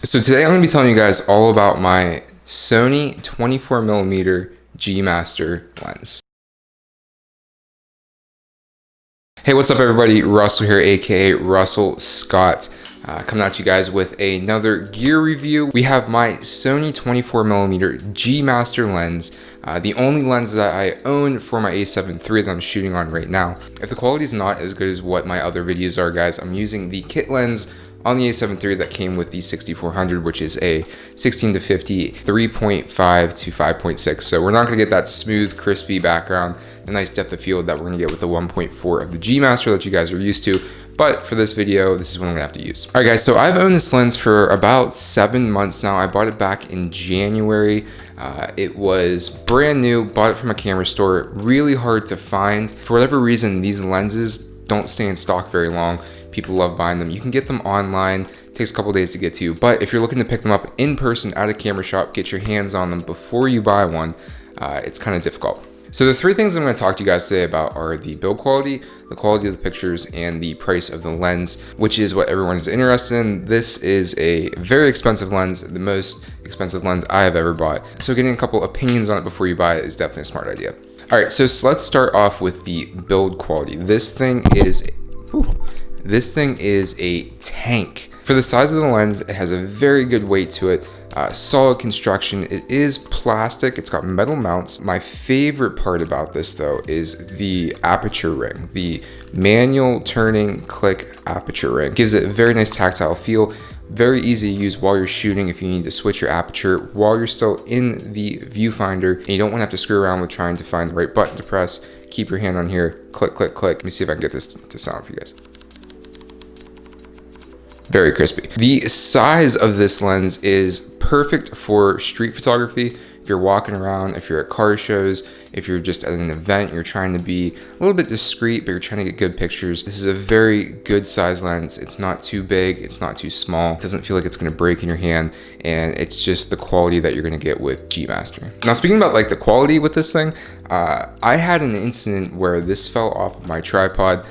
So today I'm going to be telling you guys all about my Sony 24mm gmaster lens. Hey, what's up everybody? Russell here, aka Russell Scott, coming at you guys with another gear review. We have my Sony 24mm gmaster lens, the only lens that I own for my a7 III that I'm shooting on right now. If the quality is not as good as what my other videos are, guys, I'm using the kit lens on the a7 III that came with the 6400, which is a 16-50 3.5 to 5.6. So we're not going to get that smooth, crispy background, the nice depth of field that we're going to get with the 1.4 of the G-Master that you guys are used to. But for this video, this is what I'm going to have to use. All right, guys, so I've owned this lens for about 7 months now. I bought it back in January. It was brand new, bought it from a camera store, really hard to find. For whatever reason, these lenses don't stay in stock very long. People love buying them. You can get them online. It takes a couple days to get to you. But if you're looking to pick them up in person at a camera shop, get your hands on them before you buy one, it's kind of difficult. So the three things I'm going to talk to you guys today about are the build quality, the quality of the pictures, and the price of the lens, which is what everyone is interested in. This is a very expensive lens, the most expensive lens I have ever bought. So getting a couple opinions on it before you buy it is definitely a smart idea. All right, so let's start off with the build quality. This thing is a tank. For the size of the lens, it has a very good weight to it. Solid construction. It is plastic. It's got metal mounts. My favorite part about this though is the aperture ring. The manual turning click aperture ring gives it a very nice tactile feel. Very easy to use while you're shooting if you need to switch your aperture while you're still in the viewfinder and you don't want to have to screw around with trying to find the right button to press. Keep your hand on here, click, click, click. Let me see if I can get this to sound for you guys. Very crispy. The size of this lens is perfect for street photography. If you're walking around, if you're at car shows, if you're just at an event, you're trying to be a little bit discreet, but you're trying to get good pictures. This is a very good size lens. It's not too big, it's not too small. It doesn't feel like it's gonna break in your hand, and it's just the quality that you're gonna get with G-Master. Now, speaking about like the quality with this thing, I had an incident where this fell off of my tripod.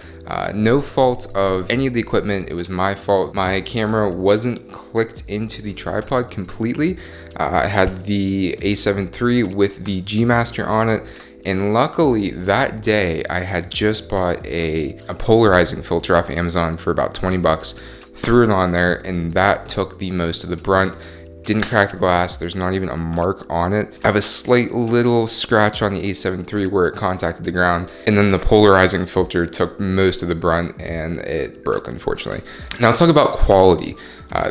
No fault of any of the equipment, it was my fault. My camera wasn't clicked into the tripod completely. I had the a7 III with the G-Master on it, and luckily that day I had just bought a polarizing filter off Amazon for about 20 bucks, threw it on there, and that took the most of the brunt. Didn't crack the glass, there's not even a mark on it. I have a slight little scratch on the a7 III where it contacted the ground, and then the polarizing filter took most of the brunt and it broke, unfortunately. Now let's talk about quality.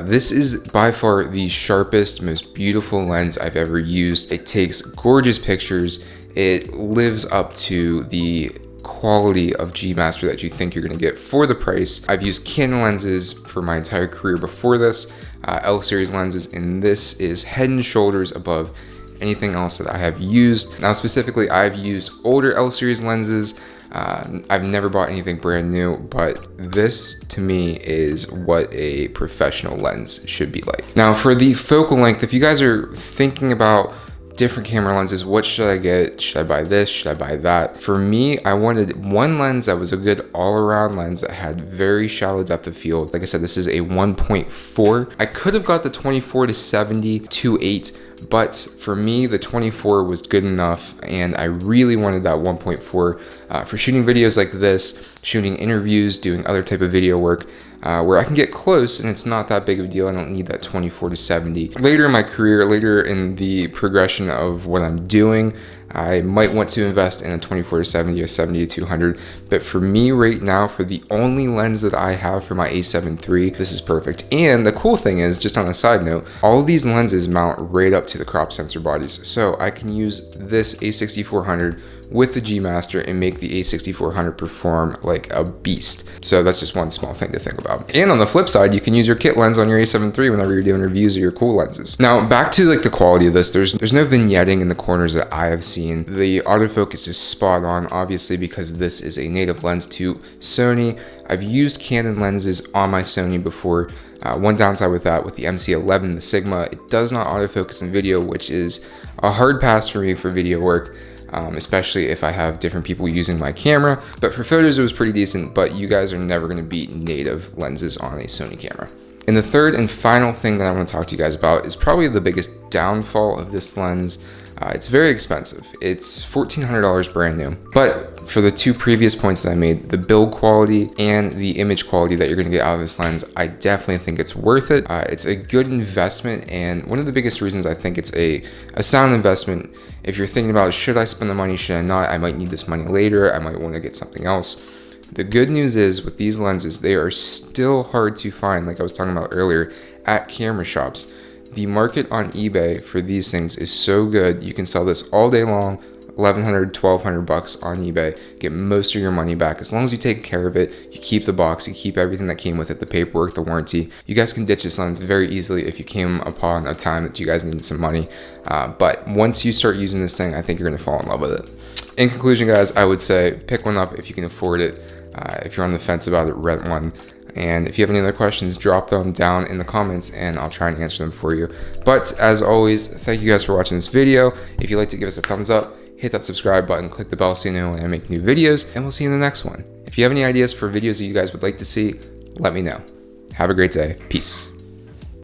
This is by far the sharpest, most beautiful lens I've ever used. It takes gorgeous pictures. It lives up to the quality of G-Master that you think you're gonna get for the price. I've used Canon lenses for my entire career before this, L series lenses, and this is head and shoulders above anything else that I have used. Now specifically, I've used older L series lenses. I've never bought anything brand new, but this to me is what a professional lens should be like. Now for the focal length, if you guys are thinking about different camera lenses, what should I get? Should I buy this? Should I buy that? For me, I wanted one lens that was a good all-around lens that had very shallow depth of field. Like I said, this is a 1.4. I could have got the 24-70 2.8, but for me, the 24 was good enough, and I really wanted that 1.4 for shooting videos like this, shooting interviews, doing other type of video work. Where I can get close and it's not that big of a deal. I don't need that 24-70. Later in my career, later in the progression of what I'm doing, I might want to invest in a 24-70 or 70-200. But for me right now, for the only lens that I have for my a7 III, this is perfect. And the cool thing is, just on a side note, all of these lenses mount right up to the crop sensor bodies. So I can use this a6400 with the G-Master and make the a6400 perform like a beast. So that's just one small thing to think about. And on the flip side, you can use your kit lens on your a7 III whenever you're doing reviews of your cool lenses. Now back to like the quality of this, there's no vignetting in the corners that I have seen. The autofocus is spot on, obviously, because this is a native lens to Sony. I've used Canon lenses on my Sony before. One downside with that, with the MC11, the Sigma, it does not autofocus in video, which is a hard pass for me for video work. Especially if I have different people using my camera. But for photos, it was pretty decent, but you guys are never gonna beat native lenses on a Sony camera. And the third and final thing that I want to talk to you guys about is probably the biggest downfall of this lens. It's very expensive. It's $1,400 brand new. But for the two previous points that I made, the build quality and the image quality that you're going to get out of this lens, I definitely think it's worth it. It's a good investment, and one of the biggest reasons I think it's a sound investment, if you're thinking about, should I spend the money, should I not, I might need this money later, I might want to get something else. The good news is with these lenses, they are still hard to find, like I was talking about earlier, at camera shops. The market on eBay for these things is so good. You can sell this all day long, $1,100, $1,200 on eBay, get most of your money back. As long as you take care of it, you keep the box, you keep everything that came with it, the paperwork, the warranty. You guys can ditch this lens very easily if you came upon a time that you guys needed some money. But once you start using this thing, I think you're gonna fall in love with it. In conclusion, guys, I would say pick one up if you can afford it. If you're on the fence about it, rent one. And if you have any other questions, drop them down in the comments and I'll try and answer them for you. But as always, thank you guys for watching this video. If you'd like to give us a thumbs up, hit that subscribe button, click the bell so you know when I make new videos, and we'll see you in the next one. If you have any ideas for videos that you guys would like to see, let me know. Have a great day. Peace.